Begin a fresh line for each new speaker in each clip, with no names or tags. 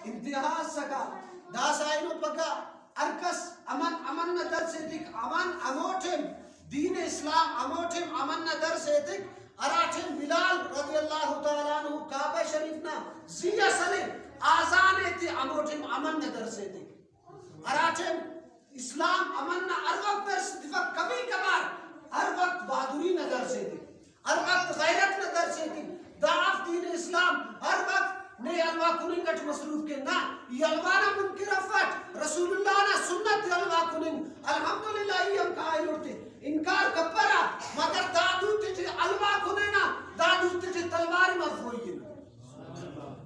انتہا سکا داسائنو پکا ارکس امن ندر سے تک امان اموٹم دین اسلام اموٹم امن ندر سے تک اراتم بلال رضی اللہ تعالیٰ عنہ کعبہ شریفنا زیہ سلے آزانے تی اموٹم امن ندر سے تک اراتم اسلام امن ہر وقت در صدفت کبھی کبھار ہر وقت بہادری نظر سے تھی ہر وقت غیرت نظر سے تھی دعف دین اسلام ہر وقت نے یلوا کننگ اچھ مصروف کے نا یلوانا منکر افت رسول اللہ نا سنت یلوا کننگ الحمدللہ ہی ہم قائل ہوتے انکار کپرا مگر دادو تجھے الوا کنینا دادو تجھے تلواری مرف ہوئی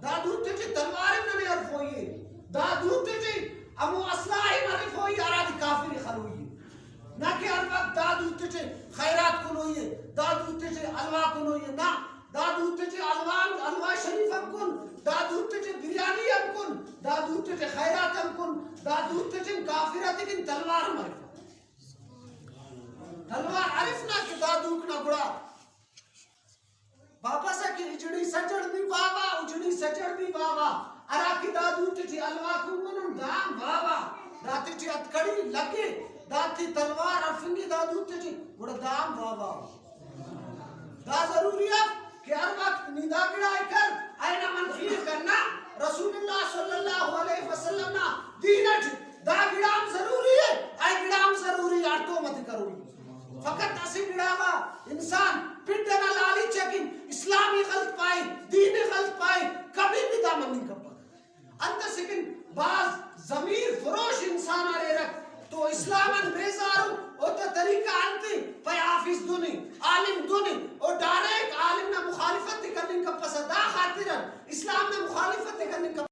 دادو تجھے تلواری مرف ہوئی دادو تجھے امو اصلاحی مرف ہوئی ارادی کافر خلوئی نہ کہ ہر وقت دادو تجھے خیرات کنوئی دادو تجھے الوا کنوئی نا دادو تجھے الوا شریف ہم کن دادو تجھے بریانی ہم کن دادو تجھے خیرات ہم کن دادو تجھے کافرات کن تلوار مرف تلوار عرفنا کہ دادو کنا گڑا باپا سا کہ اجڑی سجڑ بھی بابا اجڑی سجڑ بھی بابا ارا کی دادو تجھے الوا کنن دام بابا داتی تجھے اتکڑی لگے داتی تلوار افنگی دادو تجھے گڑا دام بابا دا ضروری ہے کہ ہر وقت نیدہ گڑائی کر آئینہ منفیر کرنا رسول اللہ صلی اللہ علیہ وسلم نا دینٹ دا گڑام ضروری ہے آئی گڑام ضروری ہے آرتو مت کروی فقط اسی گڑاوا انسان پڑھنا لالی چکن اسلامی غلط پائے دینی غلط پائے کبھی بھی دامن نہیں کر پا اندر سکن بعض ضمیر فروش انسان آرے رکھ تو اسلامن بیزارو اوتا طریقہ انتی پای حافظ دونی عالم دونی اور ڈائریکٹ عالم نے مخالفت کرنے کا پسدا خاطرن اسلام نے مخالفت کرنے کا